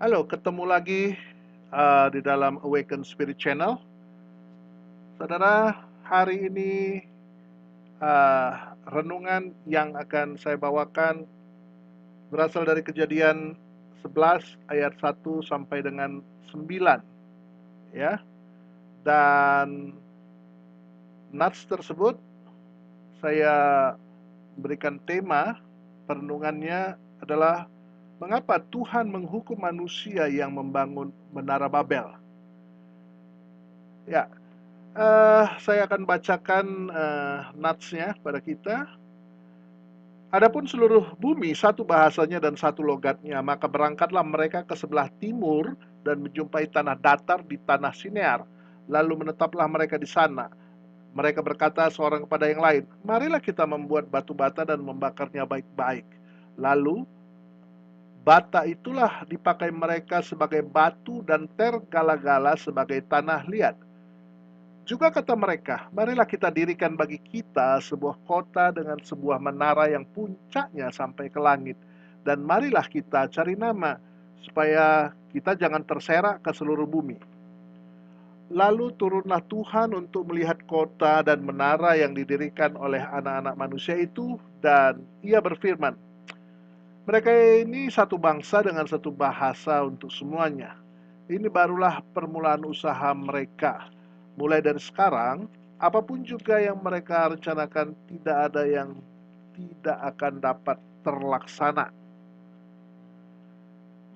Halo, ketemu lagi di dalam Awaken Spirit Channel. Saudara, hari ini uh, renungan yang akan saya bawakan berasal dari Kejadian 11 ayat 1 sampai dengan 9, ya. Dan nats tersebut saya berikan tema perenungannya adalah mengapa Tuhan menghukum manusia yang membangun menara Babel. Ya, saya akan bacakan natsnya pada kita. Adapun seluruh bumi satu bahasanya dan satu logatnya, maka berangkatlah mereka ke sebelah timur dan menjumpai tanah datar di tanah Sinear. Lalu menetaplah mereka di sana. Mereka berkata seorang kepada yang lain, marilah kita membuat batu bata dan membakarnya baik-baik. Lalu bata itulah dipakai mereka sebagai batu dan tergala-gala sebagai tanah liat. Juga kata mereka, marilah kita dirikan bagi kita sebuah kota dengan sebuah menara yang puncaknya sampai ke langit. Dan marilah kita cari nama, supaya kita jangan terserak ke seluruh bumi. Lalu turunlah Tuhan untuk melihat kota dan menara yang didirikan oleh anak-anak manusia itu, dan ia berfirman, mereka ini satu bangsa dengan satu bahasa untuk semuanya. Ini barulah permulaan usaha mereka. Mulai dari sekarang, apapun juga yang mereka rencanakan tidak ada yang tidak akan dapat terlaksana.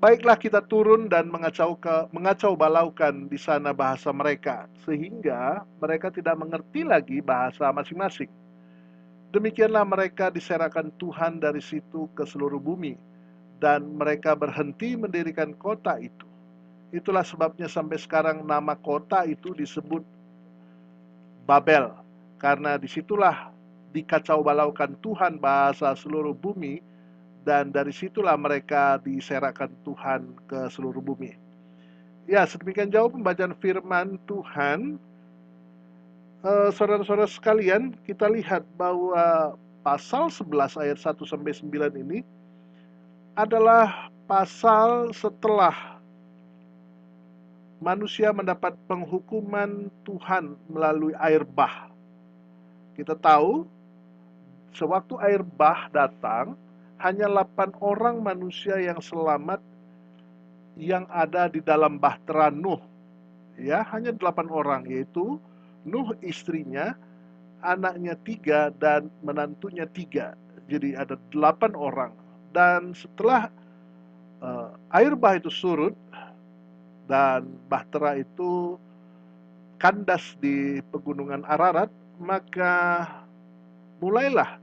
Baiklah kita turun dan mengacau balaukan di sana bahasa mereka, sehingga mereka tidak mengerti lagi bahasa masing-masing. Demikianlah mereka diserahkan Tuhan dari situ ke seluruh bumi, dan mereka berhenti mendirikan kota itu. Itulah sebabnya sampai sekarang nama kota itu disebut Babel, karena disitulah dikacau balaukan Tuhan bahasa seluruh bumi, dan dari situlah mereka diserahkan Tuhan ke seluruh bumi. Ya, sedemikian jauh pembacaan firman Tuhan. Saudara-saudara sekalian, kita lihat bahwa pasal 11 ayat 1 sampai 9 ini adalah pasal setelah manusia mendapat penghukuman Tuhan melalui air bah. Kita tahu, sewaktu air bah datang, hanya 8 orang manusia yang selamat yang ada di dalam bahtera Nuh. Ya, hanya 8 orang, yaitu Nuh, istrinya, anaknya 3, dan menantunya 3. Jadi ada 8 orang. Dan setelah air bah itu surut dan bahtera itu kandas di pegunungan Ararat, maka mulailah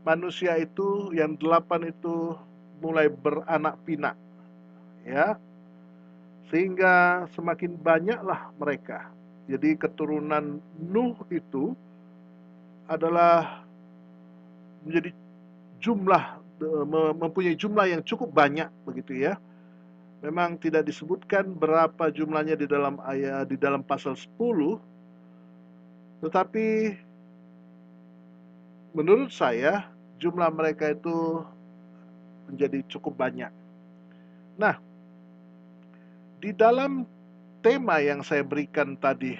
manusia itu yang 8 itu mulai beranak pinak, ya, sehingga semakin banyaklah mereka. Jadi keturunan Nuh itu adalah menjadi jumlah mempunyai jumlah yang cukup banyak begitu ya. Memang tidak disebutkan berapa jumlahnya di dalam pasal 10, tetapi menurut saya jumlah mereka itu menjadi cukup banyak. Nah, di dalam tema yang saya berikan tadi,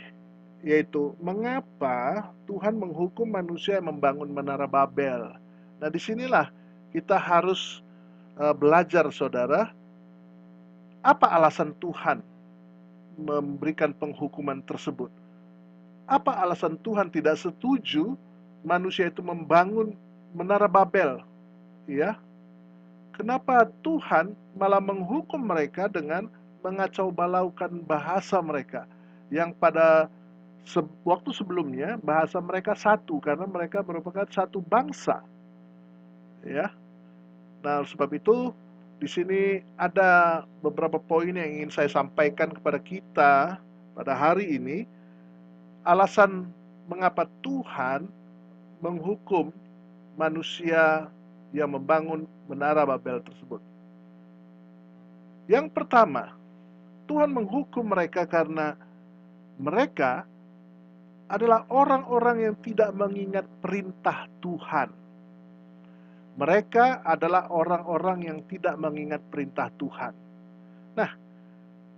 yaitu mengapa Tuhan menghukum manusia yang membangun menara Babel. Nah, disinilah kita harus belajar, saudara, apa alasan Tuhan memberikan penghukuman tersebut. Apa alasan Tuhan tidak setuju manusia itu membangun menara Babel? Ya, kenapa Tuhan malah menghukum mereka dengan mengacau balaukan bahasa mereka, yang pada waktu sebelumnya bahasa mereka satu karena mereka merupakan satu bangsa, ya. Nah, sebab itu di sini ada beberapa poin yang ingin saya sampaikan kepada kita pada hari ini. Alasan mengapa Tuhan menghukum manusia yang membangun menara Babel tersebut. Yang pertama, Tuhan menghukum mereka karena mereka adalah orang-orang yang tidak mengingat perintah Tuhan. Mereka adalah orang-orang yang tidak mengingat perintah Tuhan. Nah,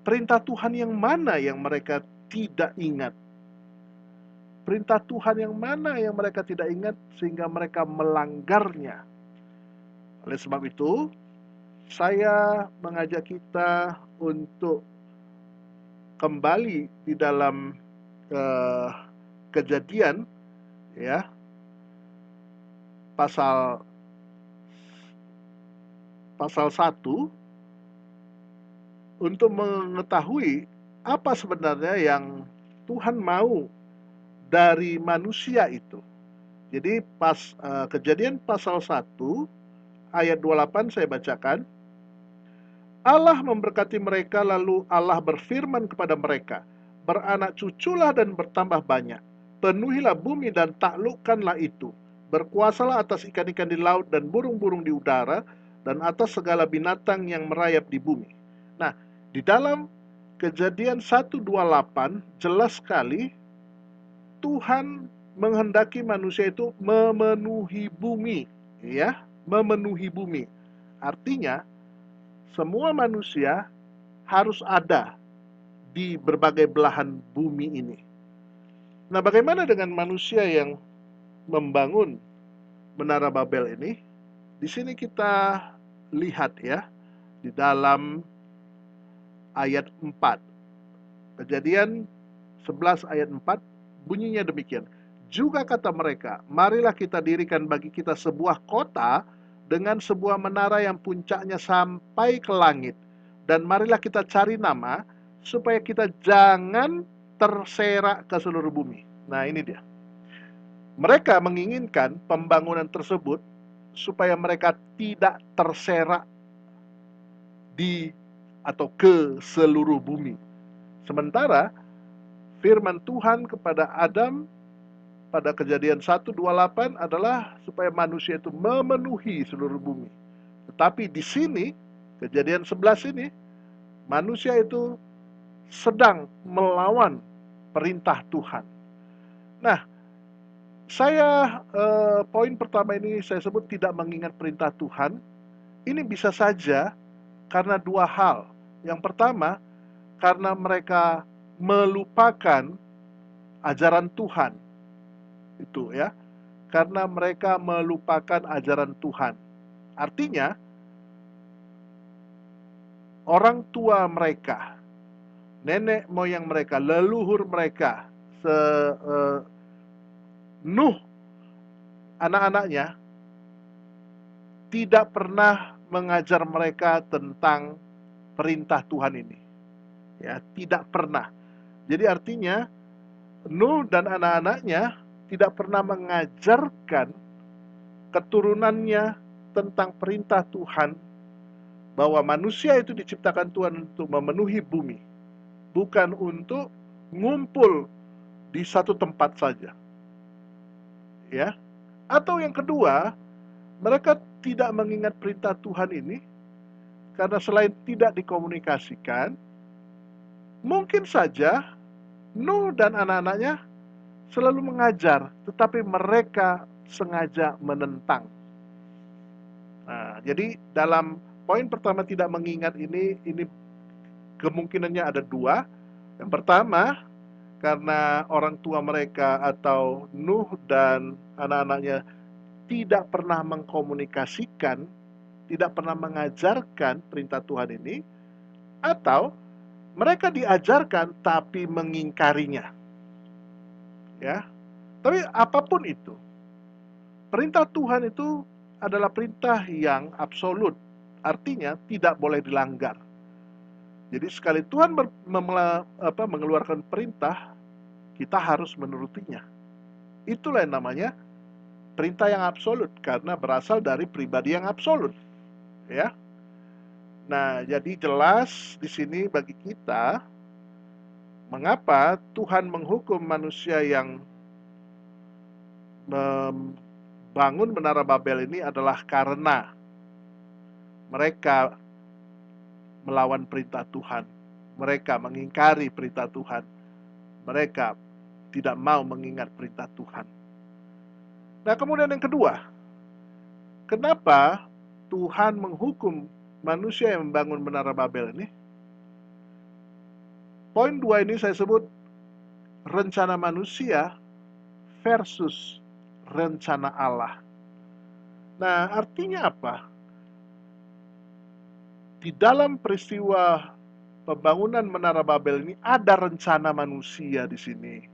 perintah Tuhan yang mana yang mereka tidak ingat? Perintah Tuhan yang mana yang mereka tidak ingat sehingga mereka melanggarnya? Oleh sebab itu, saya mengajak kita untuk kembali di dalam eh, Kejadian, ya, pasal pasal 1 untuk mengetahui apa sebenarnya yang Tuhan mau dari manusia itu. Jadi Kejadian pasal 1 ayat 28 saya bacakan. Allah memberkati mereka, lalu Allah berfirman kepada mereka, beranak cuculah dan bertambah banyak, penuhilah bumi dan taklukkanlah itu, berkuasalah atas ikan-ikan di laut dan burung-burung di udara, dan atas segala binatang yang merayap di bumi. Nah, di dalam Kejadian 1:28 jelas sekali Tuhan menghendaki manusia itu memenuhi bumi, ya, memenuhi bumi. Artinya semua manusia harus ada di berbagai belahan bumi ini. Nah, bagaimana dengan manusia yang membangun Menara Babel ini? Di sini kita lihat, ya, di dalam ayat 4. Kejadian 11 ayat 4 bunyinya demikian. Juga kata mereka, marilah kita dirikan bagi kita sebuah kota dengan sebuah menara yang puncaknya sampai ke langit. Dan marilah kita cari nama supaya kita jangan terserak ke seluruh bumi. Nah, ini dia. Mereka menginginkan pembangunan tersebut supaya mereka tidak terserak di atau ke seluruh bumi. Sementara firman Tuhan kepada Adam pada Kejadian 1:28 adalah supaya manusia itu memenuhi seluruh bumi. Tetapi di sini, Kejadian 11 ini, manusia itu sedang melawan perintah Tuhan. Nah, poin pertama ini saya sebut tidak mengingat perintah Tuhan. Ini bisa saja karena dua hal. Yang pertama, karena mereka melupakan ajaran Tuhan. Itu, ya. Karena mereka melupakan ajaran Tuhan. Artinya, orang tua mereka, nenek moyang mereka, leluhur mereka, Nuh, anak-anaknya, tidak pernah mengajar mereka tentang perintah Tuhan ini. Ya, tidak pernah. Jadi artinya, Nuh dan anak-anaknya tidak pernah mengajarkan keturunannya tentang perintah Tuhan, bahwa manusia itu diciptakan Tuhan untuk memenuhi bumi, bukan untuk ngumpul di satu tempat saja. Ya. Atau yang kedua, mereka tidak mengingat perintah Tuhan ini karena selain tidak dikomunikasikan, mungkin saja Nuh dan anak-anaknya selalu mengajar, tetapi mereka sengaja menentang. Nah, jadi dalam poin pertama tidak mengingat ini kemungkinannya ada dua. Yang pertama, karena orang tua mereka atau Nuh dan anak-anaknya tidak pernah mengkomunikasikan, tidak pernah mengajarkan perintah Tuhan ini, atau mereka diajarkan tapi mengingkarinya. Ya. Tapi apapun itu, perintah Tuhan itu adalah perintah yang absolut, artinya tidak boleh dilanggar. Jadi sekali Tuhan mengeluarkan perintah, kita harus menurutinya. Itulah yang namanya perintah yang absolut, karena berasal dari pribadi yang absolut. Ya. Nah, jadi jelas di sini bagi kita mengapa Tuhan menghukum manusia yang membangun Menara Babel ini adalah karena mereka melawan perintah Tuhan. Mereka mengingkari perintah Tuhan. Mereka tidak mau mengingat perintah Tuhan. Nah, kemudian yang kedua, kenapa Tuhan menghukum manusia yang membangun Menara Babel ini? poin 2 ini saya sebut rencana manusia versus rencana Allah. Nah, artinya apa? Di dalam peristiwa pembangunan Menara Babel ini ada rencana manusia di sini.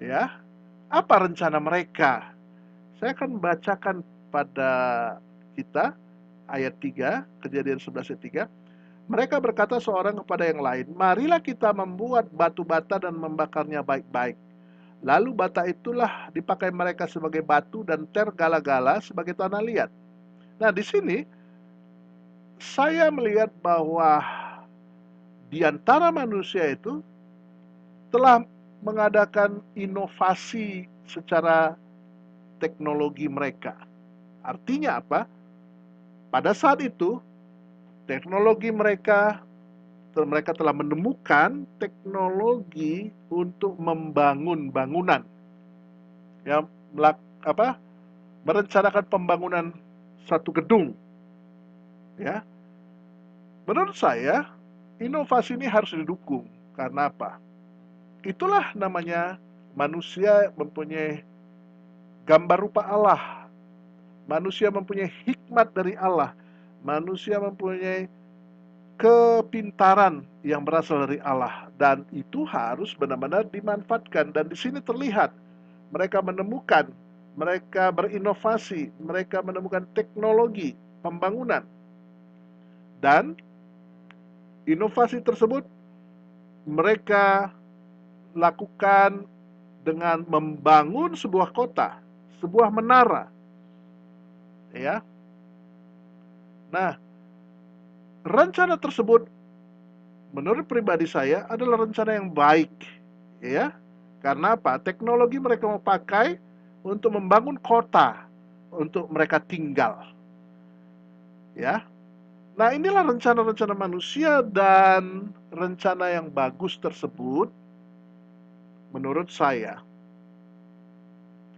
Ya, apa rencana mereka? Saya akan bacakan pada kita ayat 3, Kejadian 11 ayat 3. Mereka berkata seorang kepada yang lain, marilah kita membuat batu bata dan membakarnya baik-baik. Lalu bata itulah dipakai mereka sebagai batu dan tergala-gala sebagai tanah liat. Nah, di sini saya melihat bahwa di antara manusia itu telah mengadakan inovasi secara teknologi mereka. Artinya apa? Pada saat itu, teknologi mereka telah menemukan teknologi untuk membangun bangunan, ya, merencanakan pembangunan satu gedung, ya. Menurut saya, inovasi ini harus didukung. Karena apa? Itulah namanya manusia mempunyai gambar rupa Allah. Manusia mempunyai hikmat dari Allah. Manusia mempunyai kepintaran yang berasal dari Allah, dan itu harus benar-benar dimanfaatkan. Dan di sini terlihat mereka menemukan, mereka berinovasi, mereka menemukan teknologi pembangunan, dan inovasi tersebut mereka lakukan dengan membangun sebuah kota, sebuah menara, ya. Nah, rencana tersebut menurut pribadi saya adalah rencana yang baik, ya. Karena apa? Teknologi mereka mau pakai untuk membangun kota untuk mereka tinggal, ya. Nah, inilah rencana-rencana manusia, dan rencana yang bagus tersebut menurut saya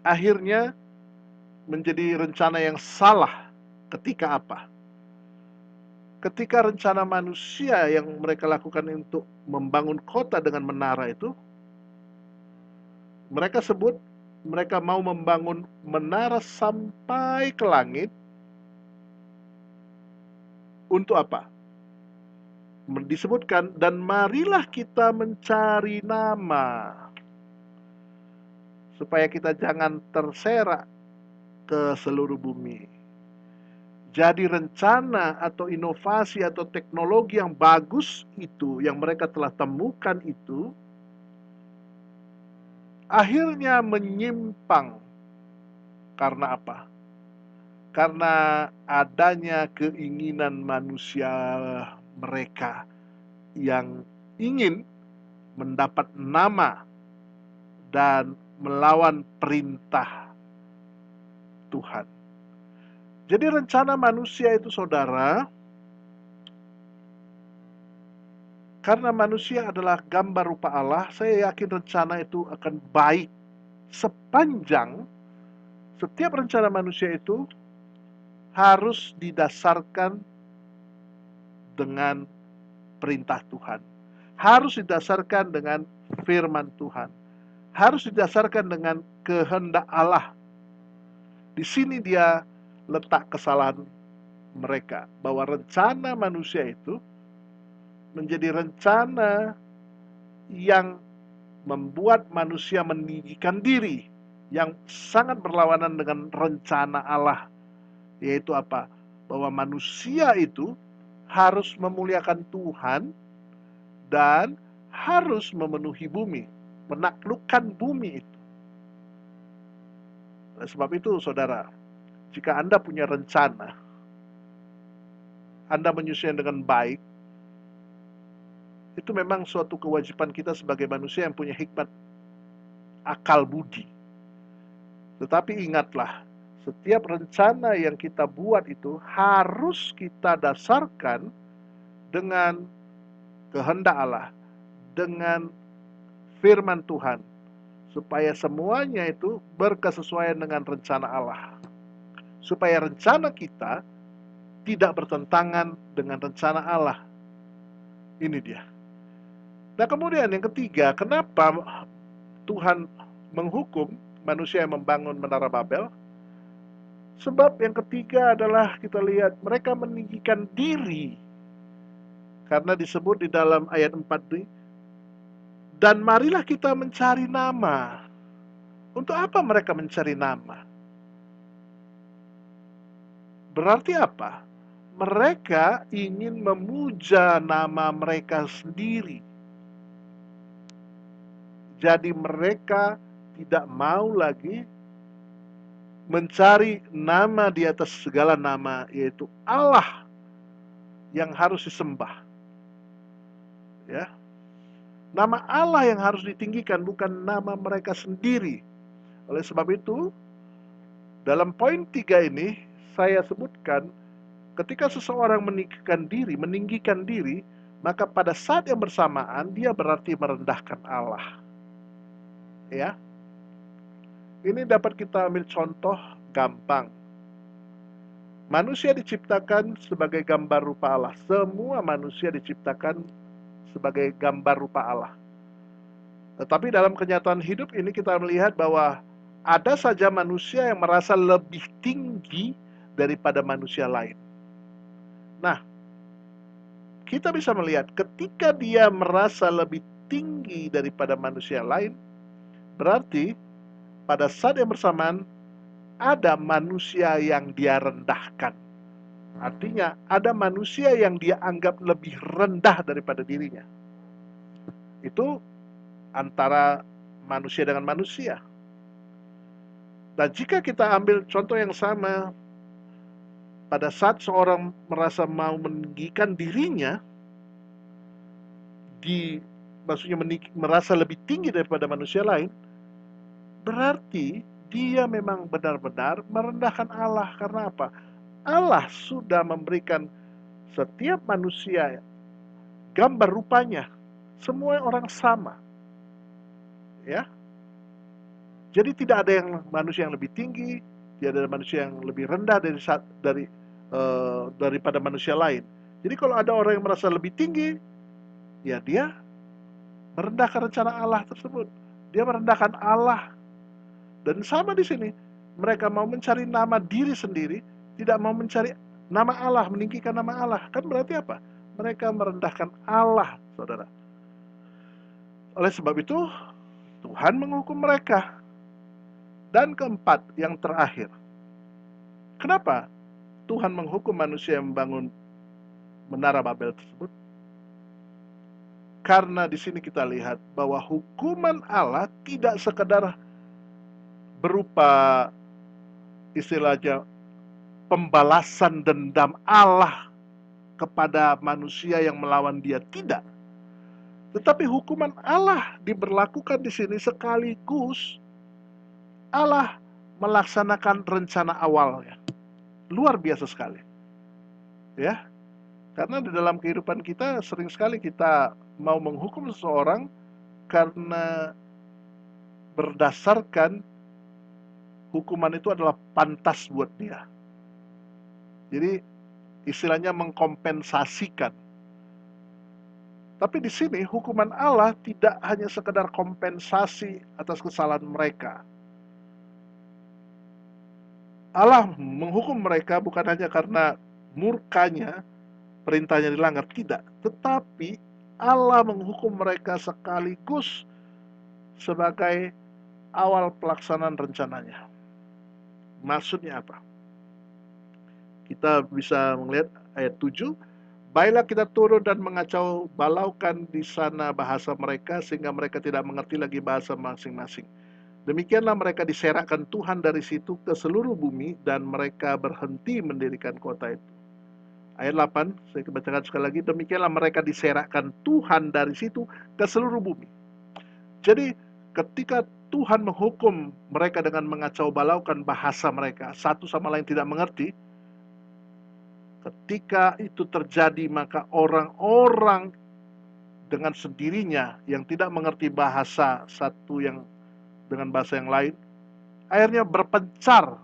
akhirnya menjadi rencana yang salah ketika apa? Ketika rencana manusia yang mereka lakukan untuk membangun kota dengan menara itu, mereka sebut mereka mau membangun menara sampai ke langit. Untuk apa? Disebutkan, dan marilah kita mencari nama, supaya kita jangan terserak ke seluruh bumi. Jadi rencana atau inovasi atau teknologi yang bagus itu, yang mereka telah temukan itu, akhirnya menyimpang. Karena apa? Karena adanya keinginan manusia mereka yang ingin mendapat nama dan melawan perintah Tuhan. Jadi rencana manusia itu, saudara, karena manusia adalah gambar rupa Allah, saya yakin rencana itu akan baik sepanjang setiap rencana manusia itu harus didasarkan dengan perintah Tuhan. Harus didasarkan dengan firman Tuhan. Harus didasarkan dengan kehendak Allah. Di sini dia letak kesalahan mereka, bahwa rencana manusia itu menjadi rencana yang membuat manusia meninggikan diri, yang sangat berlawanan dengan rencana Allah, yaitu apa? Bahwa manusia itu harus memuliakan Tuhan dan harus memenuhi bumi, menaklukkan bumi itu. Oleh sebab itu, saudara, jika Anda punya rencana, Anda menyusun dengan baik, itu memang suatu kewajiban kita sebagai manusia yang punya hikmat akal budi. Tetapi ingatlah, setiap rencana yang kita buat itu harus kita dasarkan dengan kehendak Allah, dengan firman Tuhan, supaya semuanya itu berkesesuaian dengan rencana Allah. Supaya rencana kita tidak bertentangan dengan rencana Allah. Ini dia. Nah kemudian yang ketiga, kenapa Tuhan menghukum manusia yang membangun Menara Babel? Sebab yang ketiga adalah kita lihat mereka meninggikan diri. Karena disebut di dalam ayat 4 ini, dan marilah kita mencari nama. Untuk apa mereka mencari nama? Berarti apa? Mereka ingin memuja nama mereka sendiri. Jadi mereka tidak mau lagi mencari nama di atas segala nama, yaitu Allah yang harus disembah. Ya, nama Allah yang harus ditinggikan, bukan nama mereka sendiri. Oleh sebab itu, dalam poin 3 ini, saya sebutkan, ketika seseorang meninggikan diri, maka pada saat yang bersamaan, dia berarti merendahkan Allah. Ya, ini dapat kita ambil contoh gampang. Manusia diciptakan sebagai gambar rupa Allah. Semua manusia diciptakan sebagai gambar rupa Allah. Tetapi dalam kenyataan hidup ini kita melihat bahwa ada saja manusia yang merasa lebih tinggi daripada manusia lain. Nah, kita bisa melihat ketika dia merasa lebih tinggi daripada manusia lain, berarti pada saat yang bersamaan ada manusia yang dia rendahkan. Artinya ada manusia yang dia anggap lebih rendah daripada dirinya. Itu antara manusia dengan manusia. Dan jika kita ambil contoh yang sama, pada saat seorang merasa mau meninggikan dirinya, maksudnya merasa lebih tinggi daripada manusia lain, berarti dia memang benar-benar merendahkan Allah. Karena apa? Allah sudah memberikan setiap manusia gambar rupanya. Semua orang sama. Ya. Jadi tidak ada yang manusia yang lebih tinggi, tidak ada manusia yang lebih rendah daripada manusia lain. Jadi kalau ada orang yang merasa lebih tinggi, ya dia merendahkan rencana Allah tersebut. Dia merendahkan Allah. Dan sama di sini, mereka mau mencari nama diri sendiri, tidak mau mencari nama Allah, meninggikan nama Allah. Kan berarti apa? Mereka merendahkan Allah, saudara. Oleh sebab itu, Tuhan menghukum mereka. Dan keempat, yang terakhir. Kenapa Tuhan menghukum manusia yang membangun Menara Babel tersebut? Karena di sini kita lihat bahwa hukuman Allah tidak sekedar berupa istilahnya pembalasan dendam Allah kepada manusia yang melawan dia, tidak. Tetapi hukuman Allah diberlakukan di sini sekaligus Allah melaksanakan rencana awalnya. Luar biasa sekali. Ya. Karena di dalam kehidupan kita sering sekali kita mau menghukum seseorang karena berdasarkan hukuman itu adalah pantas buat dia. Jadi istilahnya mengkompensasikan. Tapi di sini hukuman Allah tidak hanya sekedar kompensasi atas kesalahan mereka. Allah menghukum mereka bukan hanya karena murkanya, perintahnya dilanggar, tidak. Tetapi Allah menghukum mereka sekaligus sebagai awal pelaksanaan rencananya. Maksudnya apa? Kita bisa melihat ayat 7. Baiklah kita turun dan mengacau balaukan di sana bahasa mereka, sehingga mereka tidak mengerti lagi bahasa masing-masing. Demikianlah mereka diserakkan Tuhan dari situ ke seluruh bumi, dan mereka berhenti mendirikan kota itu. Ayat 8, saya bacakan sekali lagi. Demikianlah mereka diserakkan Tuhan dari situ ke seluruh bumi. Jadi ketika Tuhan menghukum mereka dengan mengacau balaukan bahasa mereka, satu sama lain tidak mengerti, ketika itu terjadi maka orang-orang dengan sendirinya yang tidak mengerti bahasa satu yang dengan bahasa yang lain, akhirnya berpencar.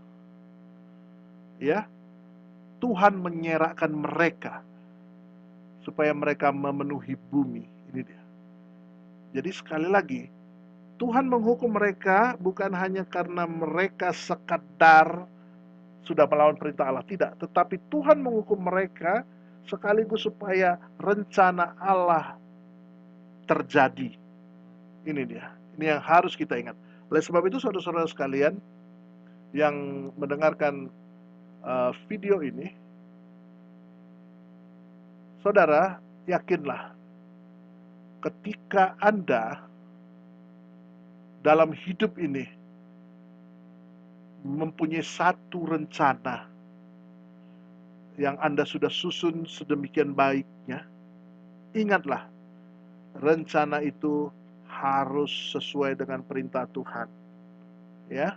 Ya, Tuhan menyerakkan mereka supaya mereka memenuhi bumi. Ini dia. Jadi sekali lagi, Tuhan menghukum mereka bukan hanya karena mereka sekadar sudah melawan perintah Allah, tidak. Tetapi Tuhan menghukum mereka sekaligus supaya rencana Allah terjadi. Ini dia, ini yang harus kita ingat. Oleh sebab itu saudara-saudara sekalian yang mendengarkan video ini, saudara yakinlah ketika Anda dalam hidup ini mempunyai satu rencana yang Anda sudah susun sedemikian baiknya, ingatlah rencana itu harus sesuai dengan perintah Tuhan. Ya,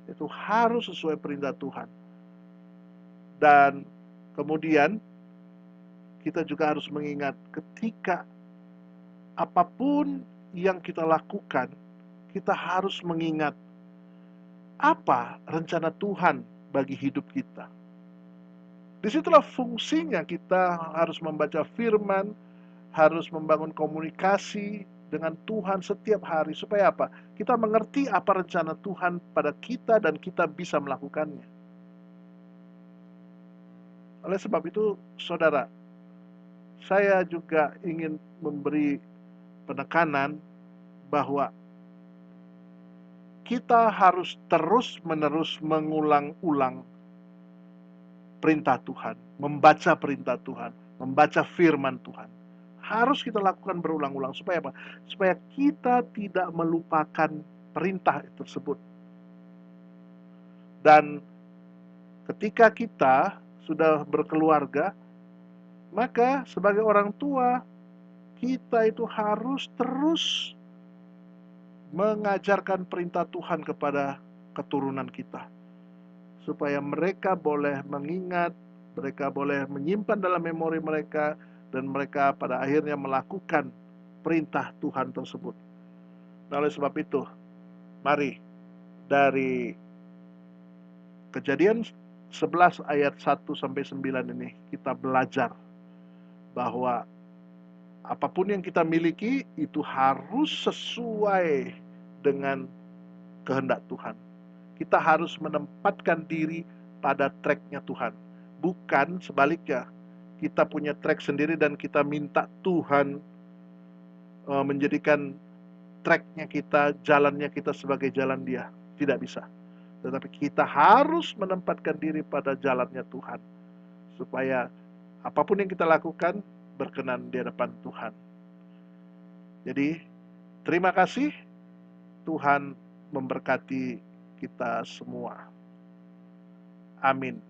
itu harus sesuai perintah Tuhan. Dan kemudian kita juga harus mengingat ketika apapun yang kita lakukan, kita harus mengingat apa rencana Tuhan bagi hidup kita. Disitulah fungsinya kita harus membaca firman, harus membangun komunikasi dengan Tuhan setiap hari. Supaya apa? Kita mengerti apa rencana Tuhan pada kita dan kita bisa melakukannya. Oleh sebab itu, saudara, saya juga ingin memberi penekanan bahwa kita harus terus-menerus mengulang-ulang perintah Tuhan, membaca perintah Tuhan, membaca firman Tuhan. Harus kita lakukan berulang-ulang. Supaya apa? Supaya kita tidak melupakan perintah tersebut. Dan ketika kita sudah berkeluarga, maka sebagai orang tua, kita itu harus terus mengajarkan perintah Tuhan kepada keturunan kita. Supaya mereka boleh mengingat, mereka boleh menyimpan dalam memori mereka, dan mereka pada akhirnya melakukan perintah Tuhan tersebut. Nah, oleh sebab itu, mari dari Kejadian 11 ayat 1 sampai 9 ini kita belajar bahwa apapun yang kita miliki itu harus sesuai dengan kehendak Tuhan. Kita harus menempatkan diri pada tracknya Tuhan. Bukan sebaliknya, kita punya track sendiri dan kita minta Tuhan menjadikan tracknya kita, jalannya kita sebagai jalan Dia. Tidak bisa. Tetapi kita harus menempatkan diri pada jalannya Tuhan. Supaya apapun yang kita lakukan berkenan di hadapan Tuhan. Jadi, terima kasih. Tuhan memberkati kita semua. Amin.